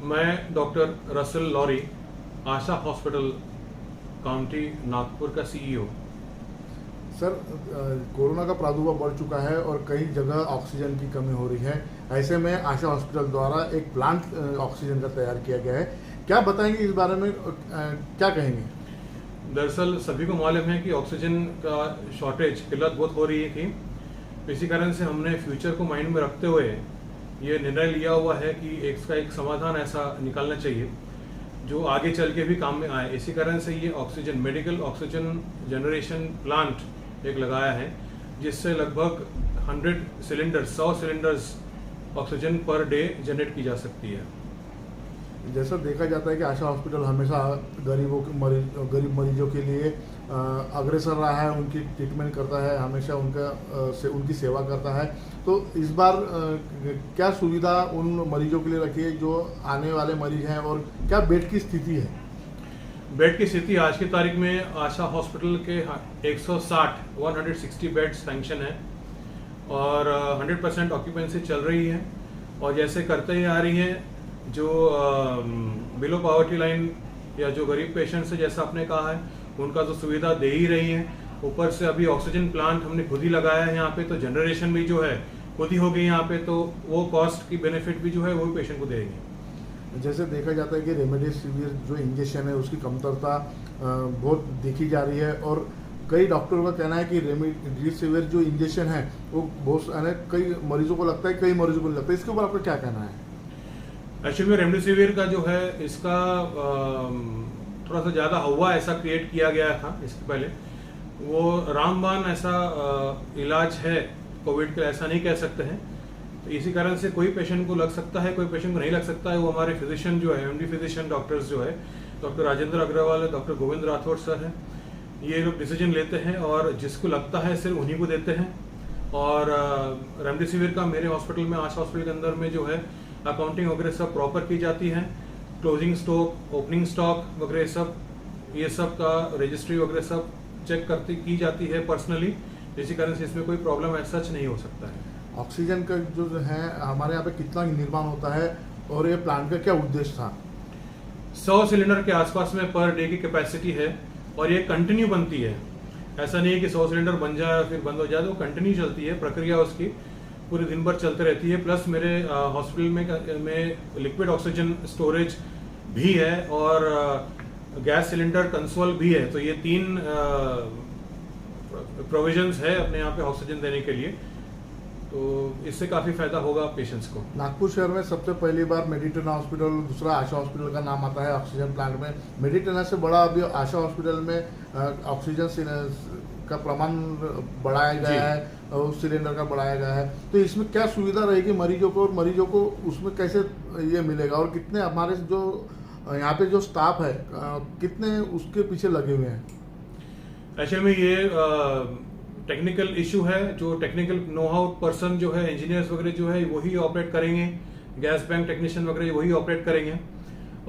मैं doctor Russell lorry, आशा hospital, county Nagpur का CEO. Sir, corona का प्रादुर्भाव बढ़ चुका है और कई जगह ऑक्सीजन की कमी हो रही है। ऐसे में आशा हॉस्पिटल द्वारा एक प्लांट ऑक्सीजन का तैयार किया गया है। क्या बताएंगे इस बारे में, क्या कहेंगे? दरअसल सभी को मालूम है कि ऑक्सीजन का शॉर्टेज, किल्लत बहुत हो रही थी। इसी कारण से हमने फ्यूचर को माइंड में रखते हुए ये निर्णय लिया हुआ है कि इसका एक समाधान ऐसा निकालना चाहिए जो आगे चल के भी काम में आए। इसी कारण से ये oxygen, medical oxygen generation plant एक लगाया है, जिससे लगभग 100 cylinders oxygen per day generate की जा सकती है। जैसा देखा जाता है कि आशा हॉस्पिटल हमेशा गरीब मरीजों के लिए अग्रसर रहा है, उनकी ट्रीटमेंट करता है, हमेशा उनकी सेवा करता है। तो इस बार क्या सुविधा उन मरीजों के लिए रखी है जो आने वाले मरीज हैं, और क्या बेड की स्थिति है? बेड की स्थिति आज की तारीख में आशा हॉस्पिटल के 160 बेड्स सैंक्शन है और 100% ऑक्यूपेंसी चल रही है। और जैसे करते ही आ रही है, जो बिलो पॉवर्टी लाइन या जो गरीब पेशेंट्स है, जैसा आपने कहा है, उनका तो सुविधा दे ही रही है। ऊपर से अभी ऑक्सीजन प्लांट हमने खुद ही लगाया है यहाँ पे, तो जनरेशन भी जो है खुद ही हो गई यहाँ पे, तो वो कॉस्ट की बेनिफिट भी जो है वो पेशेंट को देगी। जैसे देखा जाता है कि रेमडेसिविर जो इंजेक्शन है उसकी कमतरता बहुत देखी जा रही है, और कई डॉक्टरों का कहना है कि रेमडेसिविर जो इंजेक्शन है वो बहुत कई मरीजों को लगता है, कई मरीजों को नहीं लगता है। इसके ऊपर आपका क्या कहना है? एक्चुअली में रेमडेसिविर का जो है, इसका थोड़ा सा ज़्यादा हवा ऐसा क्रिएट किया गया था इसके पहले। वो रामबाण ऐसा इलाज है कोविड का, ऐसा नहीं कह सकते हैं। तो इसी कारण से कोई पेशेंट को लग सकता है, कोई पेशेंट को नहीं लग सकता है। वो हमारे फिजिशियन जो है, एमडी फिजिशियन डॉक्टर्स जो है, doctor Rajendra Agrawal, doctor Govind Rathore sir हैं, ये लोग डिसीजन लेते हैं और जिसको लगता है सिर्फ उन्हीं को देते हैं। और रेमडेसिविर का मेरे हॉस्पिटल में, आशा हॉस्पिटल के अंदर में जो है अकाउंटिंग वगैरह सब प्रॉपर की जाती है। क्लोजिंग स्टॉक, ओपनिंग स्टॉक वगैरह सब, ये सब का रजिस्ट्री वगैरह सब चेक की जाती है पर्सनली। इसी कारण से इसमें कोई प्रॉब्लम ऐसा सच नहीं हो सकता है। ऑक्सीजन का जो है हमारे यहाँ पे कितना निर्माण होता है और ये प्लांट का क्या उद्देश्य था? 100 सिलेंडर के आसपास में पर डे की कैपेसिटी है और ये कंटिन्यू बनती है। ऐसा नहीं है कि 100 सिलेंडर बन जाए फिर बंद हो जाए, तो कंटिन्यू चलती है प्रक्रिया, उसकी पूरे दिन भर चलते रहती है। प्लस मेरे हॉस्पिटल में लिक्विड ऑक्सीजन स्टोरेज भी है और गैस सिलेंडर कंसोल भी है। तो ये 3 प्रोविजंस है अपने यहाँ पे ऑक्सीजन देने के लिए, तो इससे काफ़ी फायदा होगा पेशेंट्स को। नागपुर शहर में सबसे पहली बार मेडिटेना हॉस्पिटल, दूसरा आशा हॉस्पिटल का नाम आता है ऑक्सीजन प्लांट में। मेडिटेना से बड़ा अभी आशा हॉस्पिटल में ऑक्सीजन का प्रमाण बढ़ाया गया है और सिलेंडर का बढ़ाया गया है। तो इसमें क्या सुविधा रहेगी मरीजों को, और मरीजों को उसमें कैसे ये मिलेगा, और कितने हमारे जो यहाँ पे जो स्टाफ है कितने उसके पीछे लगे हुए हैं? एक्चुअली में ये टेक्निकल इशू है। जो टेक्निकल नो हाउ पर्सन जो है, इंजीनियर्स वगैरह जो है, वही ऑपरेट करेंगे। गैस बैंक टेक्नीशियन वगैरह वही ऑपरेट करेंगे।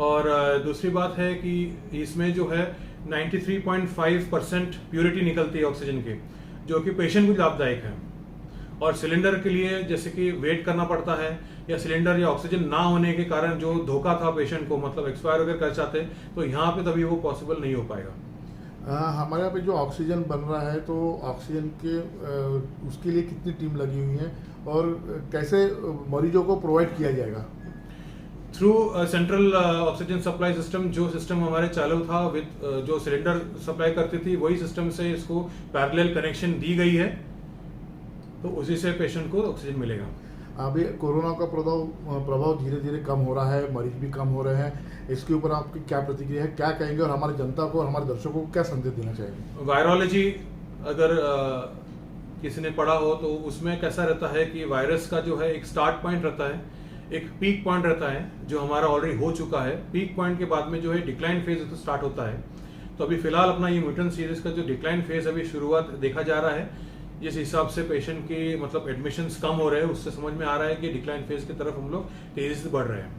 और दूसरी बात है कि इसमें जो है 93.5% प्योरिटी निकलती है ऑक्सीजन की, जो कि पेशेंट को लाभदायक है। और सिलेंडर के लिए जैसे कि वेट करना पड़ता है, या सिलेंडर या ऑक्सीजन ना होने के कारण जो धोखा था पेशेंट को, मतलब एक्सपायर वगैरह कर जाते, तो यहाँ पे तभी वो पॉसिबल नहीं हो पाएगा। हमारे यहाँ पे जो ऑक्सीजन बन रहा है, तो ऑक्सीजन के उसके लिए कितनी टीम लगी हुई है और कैसे मरीजों को प्रोवाइड किया जाएगा? Through central oxygen supply system, जो सिस्टम हमारे चालू था विद जो सिलेंडर सप्लाई करती थी, वही सिस्टम से इसको पैरेलल कनेक्शन दी गई है, तो उसी से पेशेंट को ऑक्सीजन मिलेगा। अभी कोरोना का प्रभाव धीरे धीरे कम हो रहा है, मरीज भी कम हो रहे हैं। इसके ऊपर आपकी क्या प्रतिक्रिया है, क्या कहेंगे, और हमारी जनता को और हमारे दर्शकों को क्या संदेश देना चाहेंगे? वायरोलॉजी अगर किसी ने पढ़ा हो तो उसमें कैसा रहता है कि वायरस का जो है एक स्टार्ट पॉइंट रहता है, एक पीक पॉइंट रहता है, जो हमारा ऑलरेडी हो चुका है। पीक पॉइंट के बाद में जो है डिक्लाइन फेज स्टार्ट होता है। तो अभी फिलहाल अपना ये म्यूटेंट सीरीज का जो डिक्लाइन फेज अभी शुरुआत देखा जा रहा है, जिस हिसाब से पेशेंट की मतलब एडमिशन्स कम हो रहे हैं, उससे समझ में आ रहा है कि डिक्लाइन फेज की तरफ हम लोग तेजी से बढ़ रहे हैं।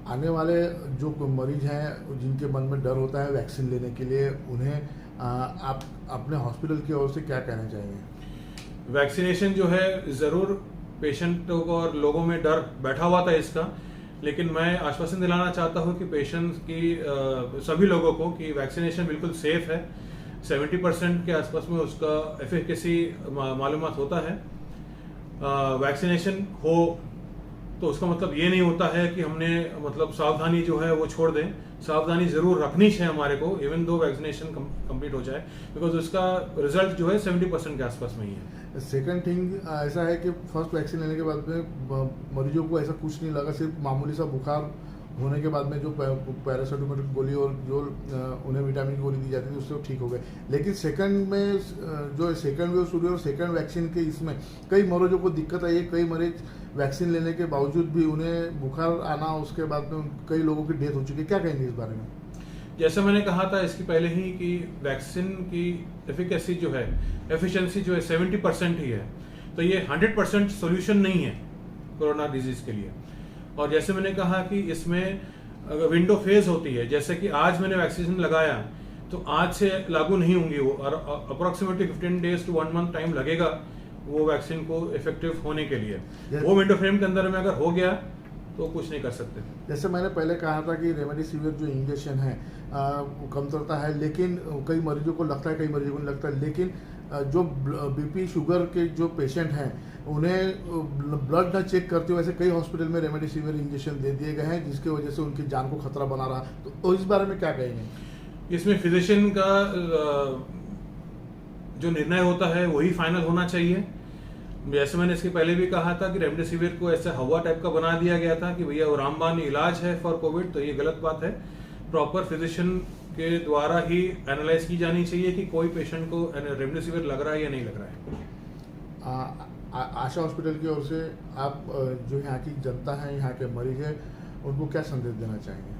आने वाले जो मरीज हैं जिनके मन में डर होता है वैक्सीन लेने के लिए, उन्हें आप अपने हॉस्पिटल की ओर से क्या कहना चाहेंगे? वैक्सीनेशन जो है ज़रूर पेशेंटों को और लोगों में डर बैठा हुआ था इसका, लेकिन मैं आश्वासन दिलाना चाहता हूं कि पेशेंट्स की सभी लोगों को कि वैक्सीनेशन बिल्कुल सेफ है। 70% के आसपास में उसका एफिकेसी मालूमात होता है। वैक्सीनेशन हो तो उसका मतलब ये नहीं होता है कि हमने मतलब सावधानी जो है वो छोड़ दें। सावधानी जरूर रखनी चाहिए हमारे को, इवन दो वैक्सीनेशन कंप्लीट हो जाए, बिकॉज उसका रिजल्ट जो है 70% के आसपास में ही है। सेकंड थिंग ऐसा है कि फर्स्ट वैक्सीन लेने के बाद में मरीजों को ऐसा कुछ नहीं लगा, सिर्फ मामूली सा बुखार होने के बाद में जो पैरासीटामोल गोली और जो उन्हें विटामिन की गोली दी जाती थी उससे वो ठीक हो गए। लेकिन सेकंड में जो सेकंड वेव शुरू और सेकंड वैक्सीन के इसमें कई मरीजों को दिक्कत आई है। कई मरीज वैक्सीन लेने के बावजूद भी उन्हें बुखार आना, उसके बाद में कई लोगों की डेथ हो चुकी है। क्या कहेंगे इस बारे में? जैसे मैंने कहा था इसकी पहले ही कि वैक्सीन की एफिकेसी जो है, एफिशिएंसी जो है 70% ही है, तो ये 100% सोल्यूशन नहीं है कोरोना डिजीज के लिए। और जैसे मैंने कहा कि इसमें विंडो फेज होती है, जैसे कि आज मैंने वैक्सीनेशन लगाया तो आज से लागू नहीं होंगी वो, और approximately 15 days to 1 month time लगेगा वो वैक्सीन को इफेक्टिव होने के लिए। वो विंडो फ्रेम के अंदर में अगर हो गया तो कुछ नहीं कर सकते। जैसे मैंने पहले कहा था कि रेमडेसिविर जो इंजेक्शन है कमतरता है, लेकिन कई मरीजों को लगता है, कई मरीजों को नहीं लगता। लेकिन जो बीपी शुगर के जो पेशेंट हैं उन्हें ब्लड न चेक करते हुए ऐसे कई हॉस्पिटल में रेमडेसिविर इंजेक्शन दे दिए गए हैं, जिसकी वजह से उनकी जान को खतरा बना रहा। तो इस बारे में क्या कहेंगे? इसमें फिजिशियन का जो निर्णय होता है वही फाइनल होना चाहिए। जैसे मैंने इसके पहले भी कहा था कि रेमडेसिविर को ऐसा हवा टाइप का बना दिया गया था कि भैया वो रामबाण इलाज है फॉर कोविड, तो ये गलत बात है। प्रॉपर फिजिशियन के द्वारा ही एनालाइज की जानी चाहिए कि कोई पेशेंट को रेमडेसिविर लग रहा है या नहीं लग रहा है। आशा हॉस्पिटल की ओर से आप जो यहाँ की जनता है, यहाँ के मरीज है, उनको क्या संदेश देना चाहेंगे?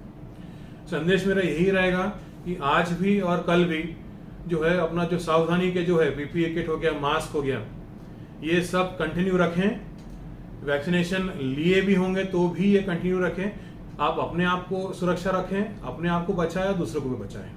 संदेश मेरा यही रहेगा कि आज भी और कल भी जो है अपना जो सावधानी के जो है पीपीई किट हो गया, मास्क हो गया, ये सब कंटिन्यू रखें। वैक्सीनेशन लिए भी होंगे तो भी ये कंटिन्यू रखें। आप अपने आप को सुरक्षा रखें, अपने आप को बचाएं, दूसरों को भी बचाएं।